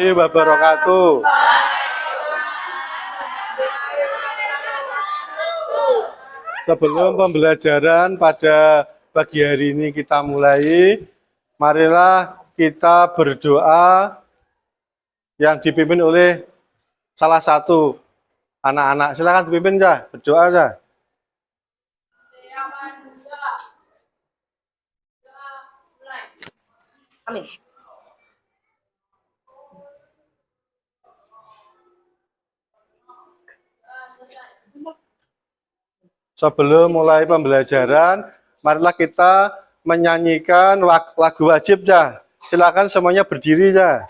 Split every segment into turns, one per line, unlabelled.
warahmatullahi wabarakatuh. Sebelum pembelajaran pada pagi hari ini kita mulai, marilah kita berdoa yang dipimpin oleh salah satu anak-anak. Silakan dipimpin ya, berdoa ya.
Amin.
Sebelum mulai pembelajaran, marilah kita menyanyikan lagu wajib ya. Silakan semuanya berdiri ya.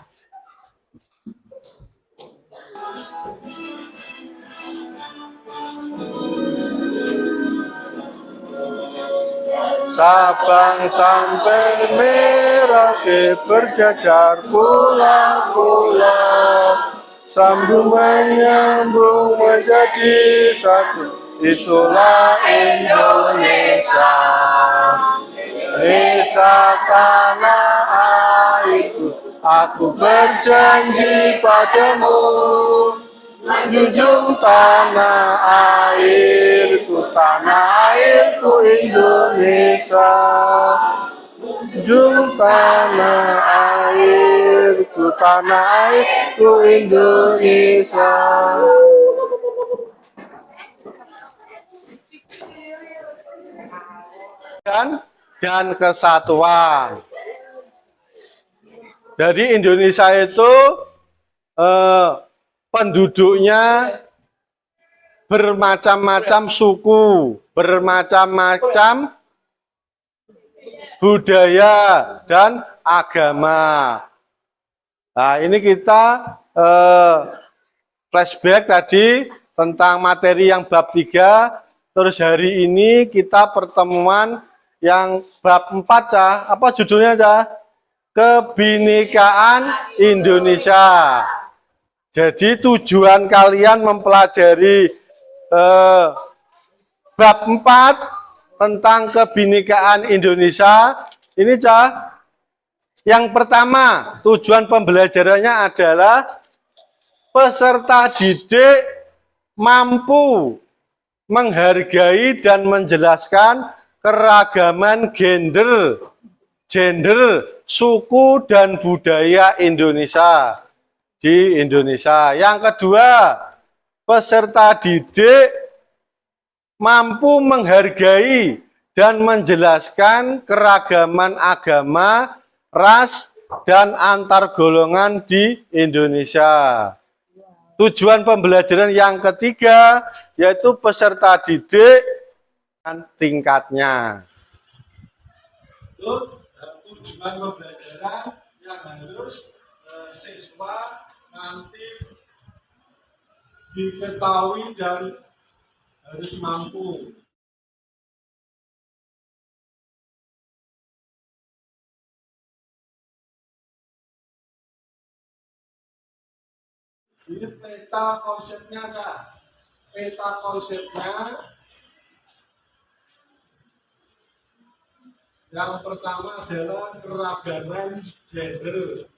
Sabang sampai Merauke berjajar pulau-pulau, sambung menyambung menjadi satu. Itulah Indonesia, Indonesia tanah airku. Aku berjanji padamu, menjunjung tanah airku Indonesia. Menjunjung tanah airku Indonesia. Dan kesatuan. Jadi Indonesia itu penduduknya bermacam-macam suku, bermacam-macam budaya dan agama. Nah, ini kita flashback tadi tentang materi yang bab 3. Terus hari ini kita pertemuan yang bab 4 ya. Apa judulnya ya? Kebinekaan Indonesia. Jadi tujuan kalian mempelajari bab 4 tentang kebinekaan Indonesia ini ya. Yang pertama, tujuan pembelajarannya adalah peserta didik mampu menghargai dan menjelaskan keragaman gender, suku dan budaya Indonesia di Indonesia. Yang kedua, peserta didik mampu menghargai dan menjelaskan keragaman agama, ras, dan antar golongan di Indonesia. Tujuan pembelajaran yang ketiga yaitu peserta didik dan tingkatnya. Tujuan pembelajaran yang harus siswa nanti diketahui dan harus mampu. Ini peta konsepnya kan? Peta konsepnya yang pertama adalah keragaman gender.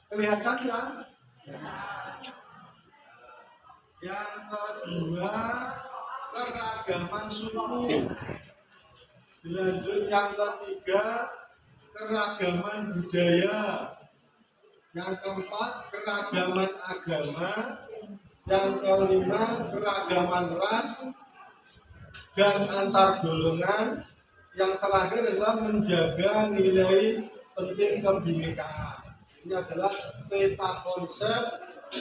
Kelihatan kan? Yang kedua keragaman suku. Dilanjut yang ketiga keragaman budaya. Yang keempat keragaman agama. Yang kelima keragaman ras dan antar golongan. Yang terakhir adalah menjaga nilai penting kebinekaan. Ini adalah peta konsep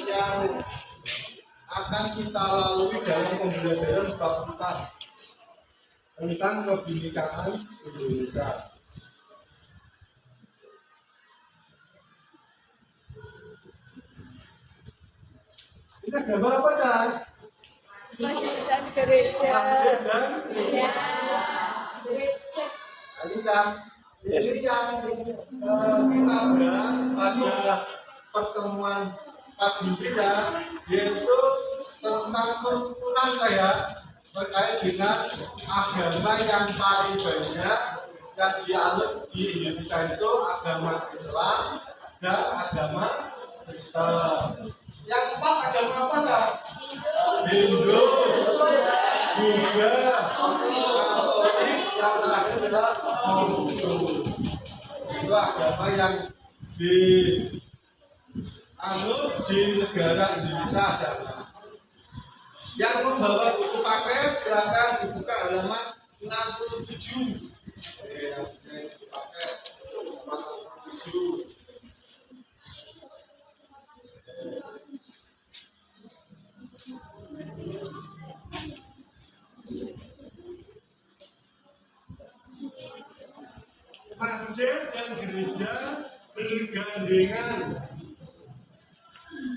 yang akan kita lalui dalam pembelajaran bab 4 tentang kebinekaan Indonesia. Ini gambar apa, Cak?
Masjid dan gereja.
Masjid dan gereja. Ini, Cak. Ini yang kita bahas pada pertemuan pagi ini ya, yaitu tentang kerukunan ya. terkait dengan agama yang paling banyak yang dianut di Indonesia itu agama Islam dan agama Kristen. Yang empat agama apa ya? Hindu, Buddha, Katolik, yang terakhir adalah Konghucu. Itu agama yang dianut di negara Indonesia ada. Yang membawa buku paket silakan dibuka halaman 67. Yang buku paket halaman 67. Masjid dan gereja bergandengan,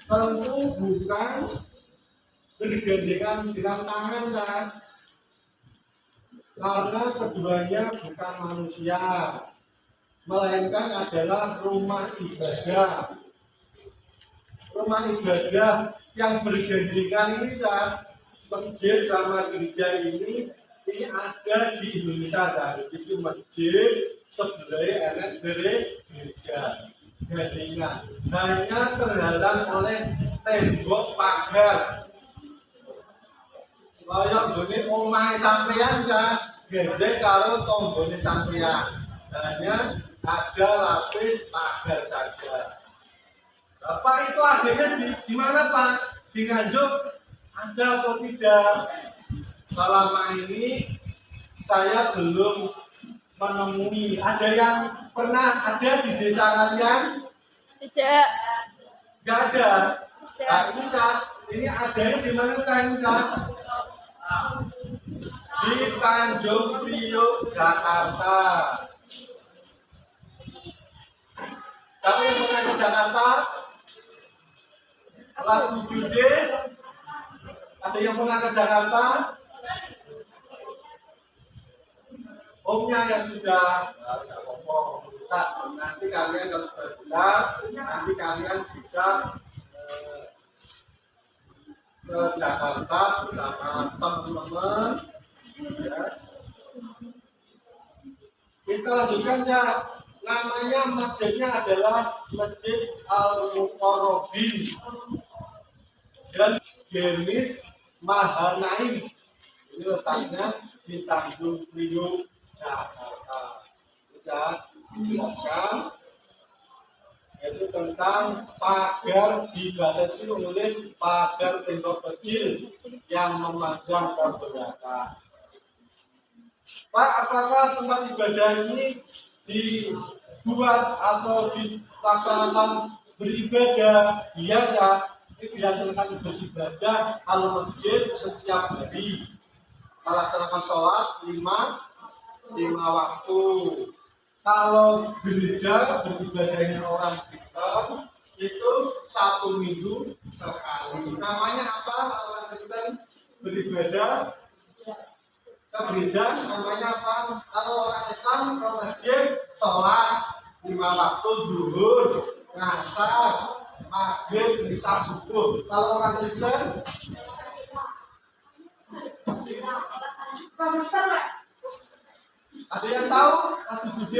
tentu bukan bergandengan dengan tangan kan? Karena keduanya bukan manusia, melainkan adalah rumah ibadah. Rumah ibadah yang bergandengan ini kan, masjid sama gereja ini ada di Indonesia kan? Itu masjid sebenarnya enak gereja. Gandengan hanya terhalang oleh tembok pagar. Kayak gini omahe sampeyan ya, gede karo tonggone sampeyan. Hanya ada lapis pagar saja. Bapak itu adanya di mana Pak? Di Nganjuk ada atau tidak? Selama ini saya belum menemui. Ada yang pernah ada di desa kalian?
Tidak.
Nggak ada. Nah, ini Cak, ini adanya di mana Cak ini Cak? Di Tanjung Priok, Jakarta. Siapa yang pernah ke Jakarta? Kelas 7D? Ada yang pernah ke Jakarta? Omnya yang sudah, tidak apa-apa. Nanti kalian kalau sudah bisa, nanti kalian bisa ke Jakarta bersama teman-teman. Ya. Kita lanjutkan ya. Namanya masjidnya adalah Masjid Al-Muqarrabin dan Genis Mahanaim. Ini letaknya di Tanjung Priok, Jakarta. Kita jelaskan yaitu tentang pagar dibatasi oleh pagar tembok kecil yang memanjang ke belakang. Pak, apakah tempat ibadah ini dibuat atau dilaksanakan beribadah? Iya ya, ini dilaksanakan beribadah kalau masjid setiap hari melaksanakan sholat lima waktu. Kalau gereja beribadahnya orang Kristen itu 1 minggu sekali. Namanya apa orang Kristen beribadah ke gereja? Namanya apa? Kalau orang Islam ke masjid sholat 5 waktu, zuhur, ngasar, maghrib, isya, subuh. Kalau orang Kristen ada yang tahu Mas Budi?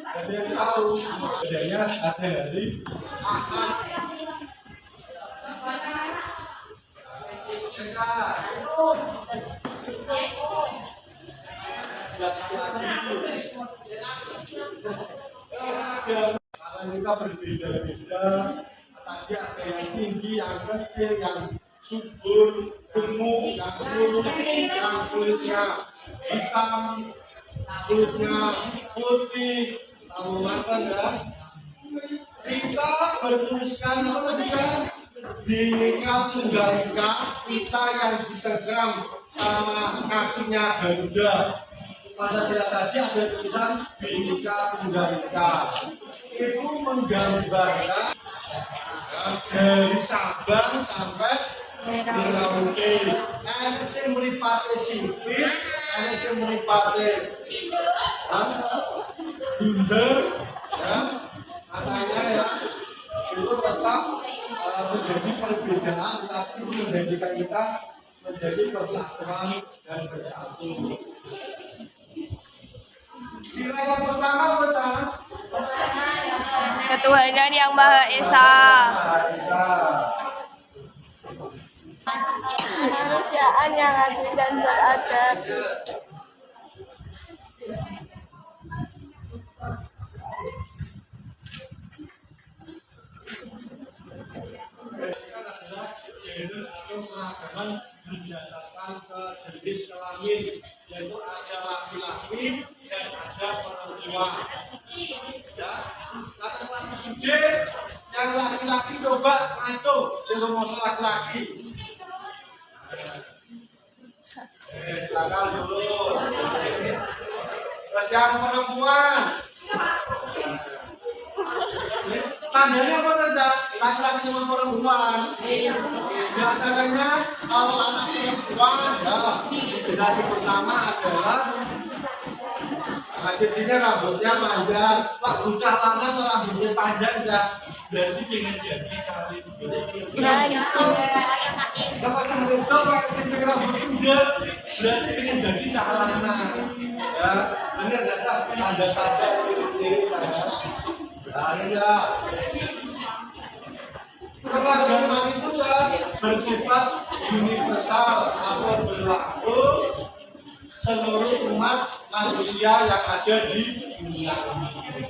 Ada yang tahu? Adanya ada hari Ahad. Kalau kita berbeda-beda, tadi ada yang tinggi, yang kecil, yang subur, gemuk, yang kurus, yang kulitnya hitam, kulitnya putih, tahu makan ya. Kita bertuliskan apa saja di nikah tunggal ika, kita yang disegram sama kakinya Garuda. Pada sila tadi ada tulisan Bhinneka Tunggal Ika. Itu menggambarkan dari Sabang sampai Merauke. Enak sih meripate sipit, enak sih meripate bunder, ya. Makanya ya itu tetap menjadi perbedaan, tapi menjadikan kita menjadi persatuan dan bersatu. Sila yang pertama betul.
Ketuhanan yang Maha Esa. Kemanusiaan yang adil dan beradab.
Gender atau keragaman berdasarkan ke jenis kelamin, yaitu ada laki-laki dan ada perempuan. Ya, kata-kata jude yang laki-laki coba ngaco, sebelum masuk laki-laki. Silakan dulu. Terus yang perempuan. Tandanya apa saja? Laki-laki sama perempuan. Biasanya kalau anak perempuan, ya generasi pertama adalah jadinya rambutnya panjang. Pak bocah lanang rambutnya panjang ya. Berarti pengen jadi kali. Kalau kamu coba sih rambut panjang, berarti pengen jadi lanang. Ya, benar tidak? Tanda-tanda ciri saya. Ya. Keragaman itu ya bersifat universal atau berlaku seluruh umat manusia yang ada di dunia ini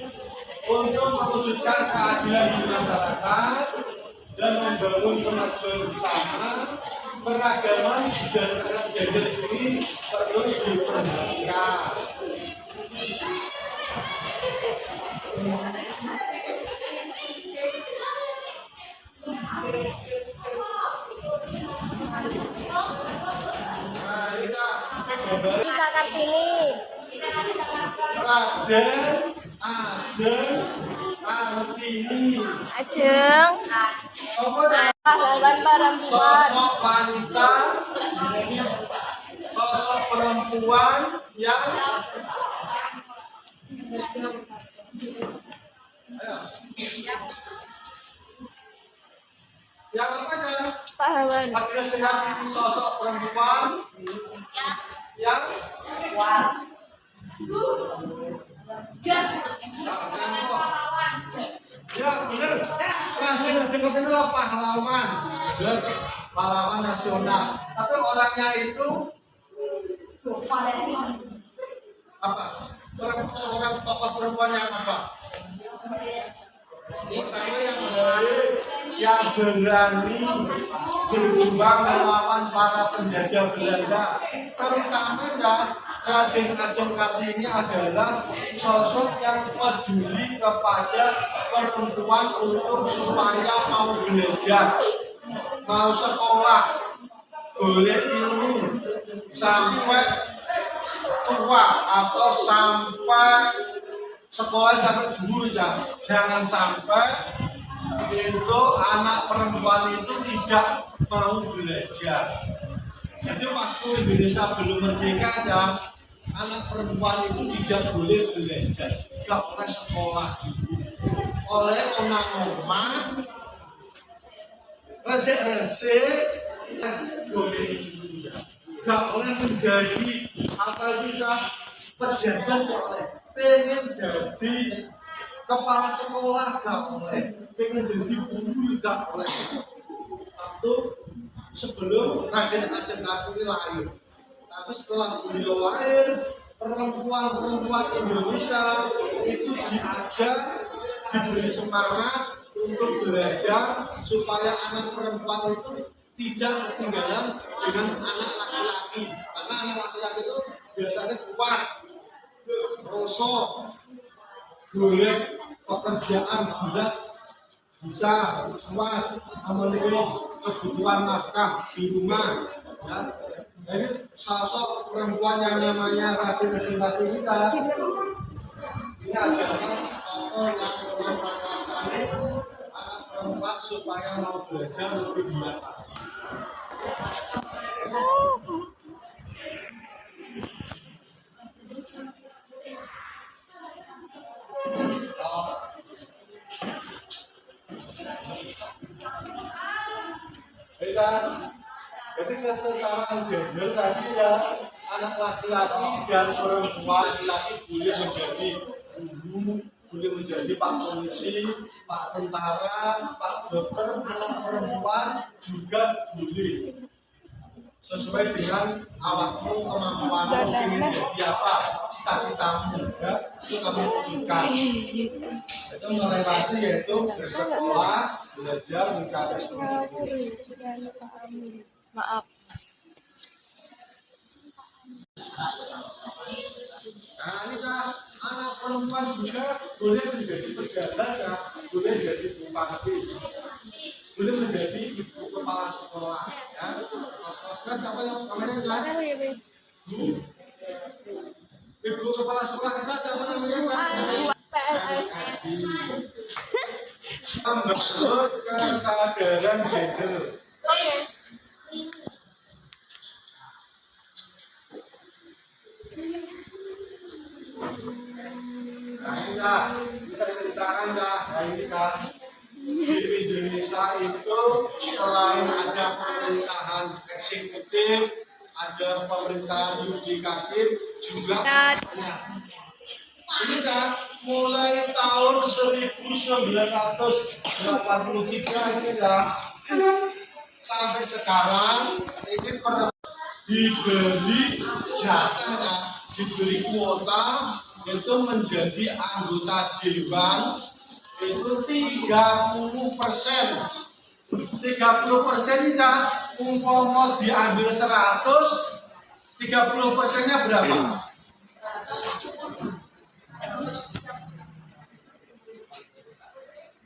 untuk mewujudkan keadilan di masyarakat dan membangun kemajuan bersama. Keragaman berdasarkan gender ini perlu diperhatikan.
Kita Kartini. Ajeng. Pahlawan perempuan.
Sosok wanita, sosok perempuan yang yang apa aja?
Pahlawan.
Jelas dengan ini sosok perempuan yang ya benar. Nah, benar juga itulah pahlawan. Benar, pahlawan nasional. Tapi orangnya itu apa? Seorang tokoh perempuan yang apa? Pertama yang baik, yang berani berjuang melawan para penjajah Belanda. Terutama ya Raden Ajeng Kartini adalah sosok yang peduli kepada perempuan untuk supaya mau belajar, mau sekolah, boleh ilmu sampai tua atau sampai sekolah sampai zuhur ya. Jangan sampai itu anak perempuan itu tidak mau belajar. Jadi waktu Indonesia belum merdeka ya, anak perempuan itu tidak boleh belajar, tidak boleh sekolah dulu. Oleh omang-omang, resik-resik, tidak boleh menjadi apa itu pejabat, boleh. Pengen jadi kepala sekolah gak boleh, pengen jadi guru gak boleh. Waktu sebelum Raden Ajeng Kartini lahir, tapi setelah beliau lahir, perempuan-perempuan Indonesia itu diajak, diberi semangat untuk belajar supaya anak perempuan itu tidak ketinggalan dengan anak laki-laki, karena anak laki-laki itu biasanya kuat, rosok, boleh pekerjaan berat, bisa kuat memenuhi kebutuhan nafkah di rumah. Ya. Jadi sosok perempuan yang namanya Raden Ajeng Kartini ini adalah tokoh yang memprakarsai anak perempuan supaya mau belajar lebih giat lagi. Jadi kesetaraan gender tadi ya, anak laki-laki dan perempuan laki boleh menjadi guru, boleh menjadi pak polisi, pak tentara, pak dokter, anak perempuan juga boleh. Sesuai dengan awakmu, kemampuanmu, ingin jadi apa, cita-citamu, ya, itu kamu wujudkan. Itu melewati yaitu bersekolah, belajar, mencari ilmu.
Maaf.
Nah ini Cak, anak perempuan juga boleh menjadi pejabat, Cak. Boleh jadi bupati, boleh menjadi ibu kepala sekolah, ya. Sekolah siapa yang namanya Cak? Ibu kepala sekolah kita siapa namanya Cak?
PLS.
Membentuk kesadaran gender. Nah ini Kak, kita ceritakan Kak, nah ini Kak, di Indonesia itu selain ada pemerintahan eksekutif, ada pemerintahan yudikatif, juga ini Kak, mulai tahun 1983 ini Kak, sampai sekarang ini diberi jatah Kak, diberi kuota itu menjadi anggota dewan itu 30%. 30% ini Cak, umpama diambil 100, 30%-nya berapa?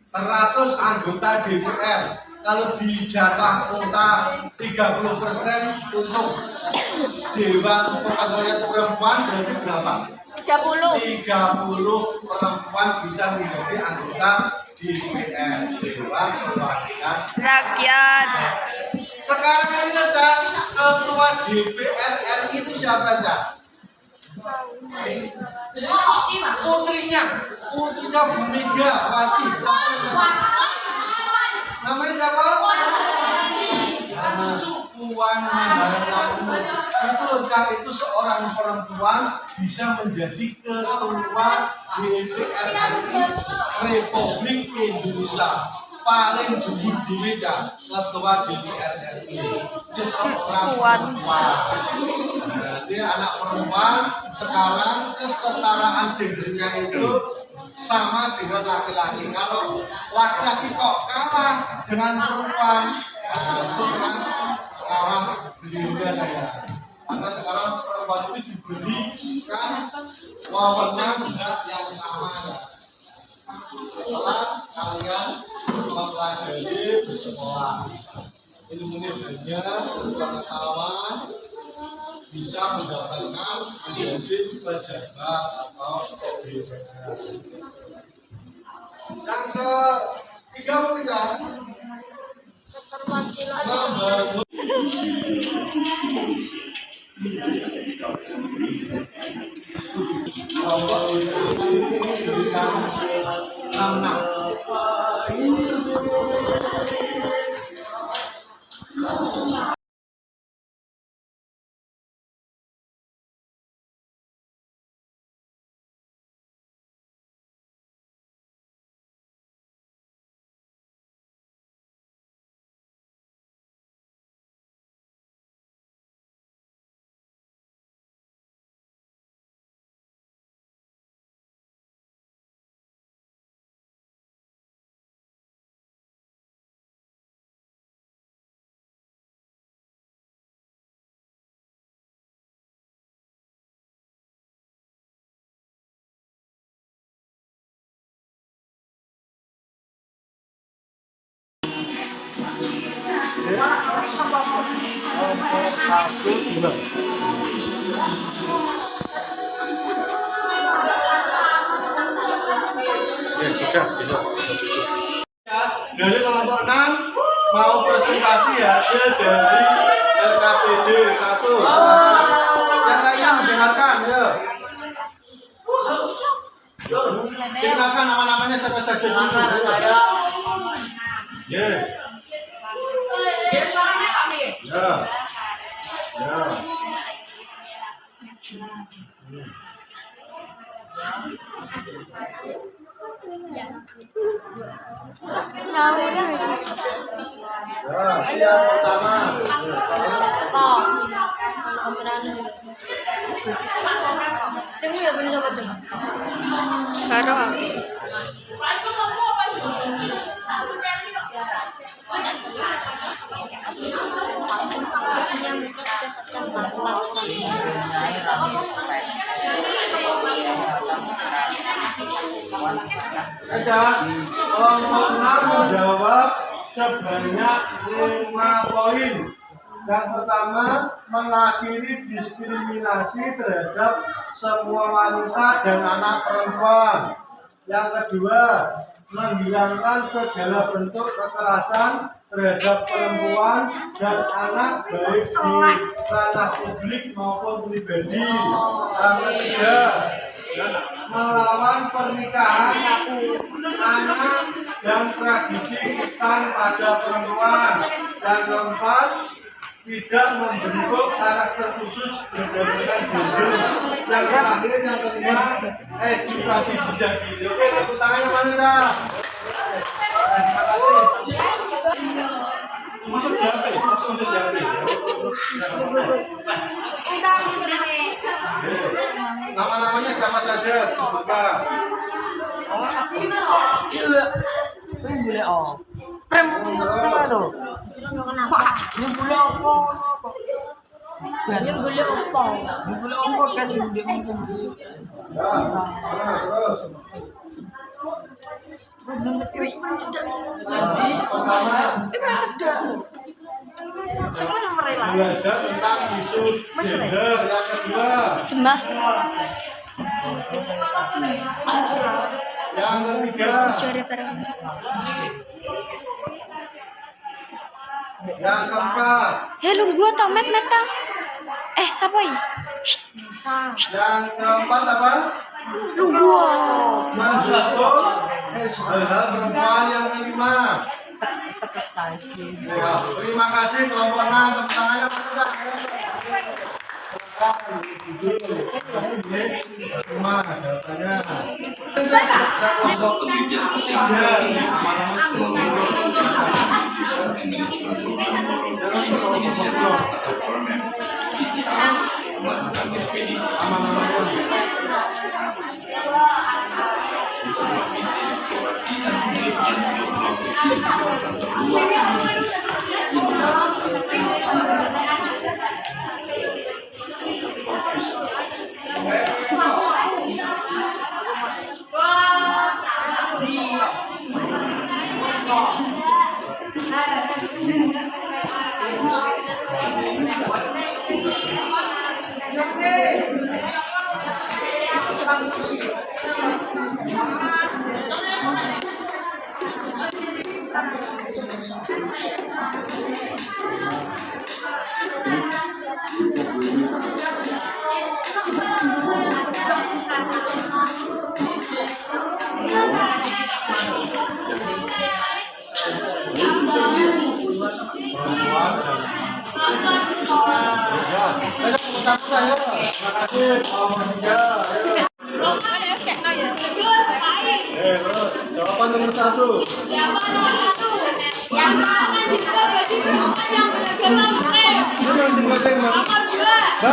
100 anggota DPR. Kalau dijatah kuota 30% untuk Dewan Perwakilan Perempuan berarti berapa? 30 perempuan bisa menjadi anggota DPR, Dewan Perwakilan
Rakyat.
Sekarang ini Cak, ketua DPR RI itu siapa Cak? Putrinya Bu Megawati. Namanya siapa? Puan Maharani. Itu loh Cak, itu seorang perempuan bisa menjadi ketua DPR RI Republik Indonesia. Paling dulu di meja ketua DPR RI itu seorang perempuan. Jadi anak perempuan sekarang kesetaraan gendernya itu sama dengan laki-laki. Kalau laki-laki kok kalah dengan perempuan, itu kan kalah juga ya. Maka sekarang perempuan itu diberikan wewenang yang sama ya. Setelah kalian mempelajari bersekolah, ilmunya banyak, pengetahuan, bisa mendapatkan menjadi pejabat atau DPR. Yang ketiga bisa membangun ya sudah bisa duduk. Dari kelompok 6 mau presentasi hasil dari LKPD 1. Yang lainnya mendengarkan ya. Ceritakan nama-namanya siapa saja dulu. Ya. Ya. Ya. Ya, yang pertama.
Karo.
Aja, kelompok 6 menjawab sebanyak 5 poin. Yang pertama, mengakhiri diskriminasi terhadap semua wanita dan anak perempuan. Yang kedua, menghilangkan segala bentuk kekerasan terhadap perempuan dan anak baik di ranah publik maupun pribadi. Yang ketiga, melawan pernikahan anak dan tradisi hitam pada perempuan. Yang keempat, tidak membentuk karakter khusus berdasarkan gender. Yang terakhir, yang kelima, edukasi sejak dini. Oke, tepuk tangannya mana? Masuk jampi, masuk jampi. Nama-namanya siapa saja? Sebutkan.
Ini boleh Prem itu. Ini boleh apa? Ini boleh apa? Ini boleh apa kasih dia sendiri.
Ya, terus. Pertama, belajar tentang isu gender. Yang kedua,
Sembah.
yang ketiga,
Curi bareng.
yang keempat,
Hello, gua tamat meta. Siapa ya?
yang keempat apa?
Gua.
Mendukung hal-hal perempuan. Yang kelima. Ya, terima kasih kelompok 6. Tepuk tangannya Terima jawabannya.
melakukan ekspedisi sebuah misi eksplorasi dan penelitian di pulau kecil di kawasan terluar Indonesia yang berbatasan dengan Samudra Pasifik. Terus jawaban nomor 1.
Yang menggunakan juga baju perempuan yang beragama Muslim. Nomor 2,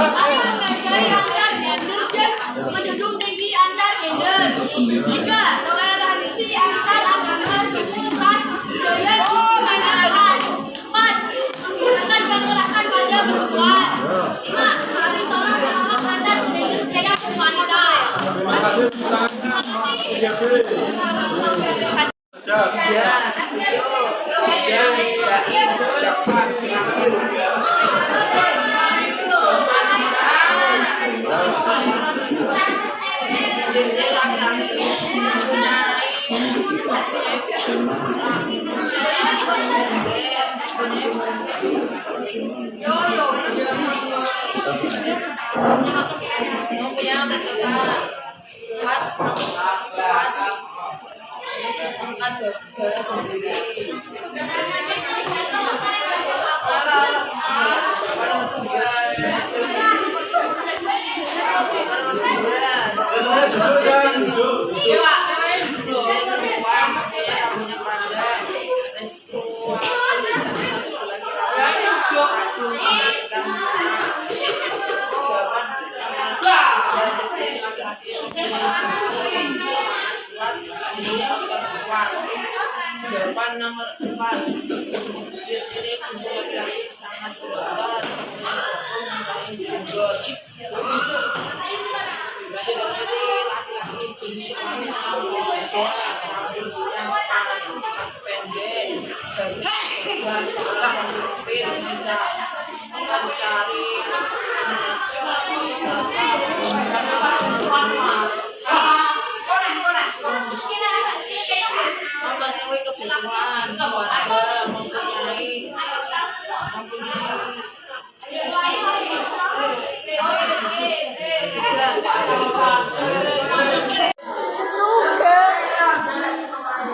menghargai antar gender dan menjunjung tinggi antar gender. 3, toleransi tradisi antar agama, suku, ras, budaya, dan adat. 4, menggunakan kekerasan pada perempuan. 5, saling tolong menolong antar gender dan wanita.
Terima kasih semuanya. duduk ya, duduk.
Jawaban nomor 4. Ciri-ciri kunci laki-laki sangat berubah. Jenggot. Ciri-ciri laki-laki jenis wanita jenggot, rambut yang pendek, garis kepala sempit, mencari memenuhi kebutuhan keluarga, mempunyai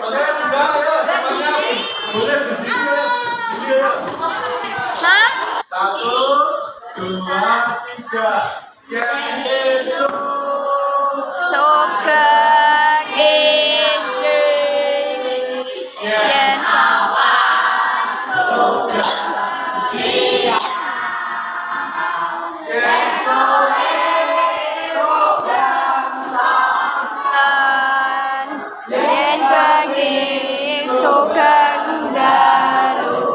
Oke, sudah ya, semuanya boleh berdiri ya.
Nah,
1, 2, 3. Yesus.
sugeng injing yen sampan yen bengi sugeng dalu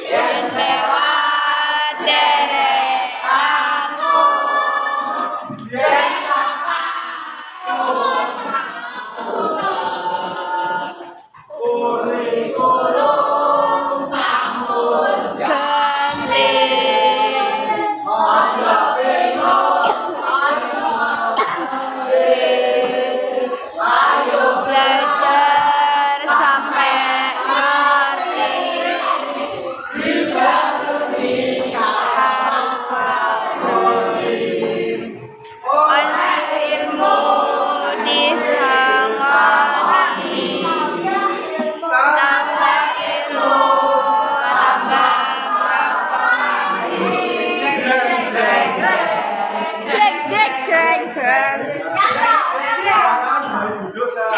yen lewat derek aku genting belajar sampai ngerti oleh ilmu disangoni tambah ilmu tambah jreng jreng jreng jreng
Duduk ya.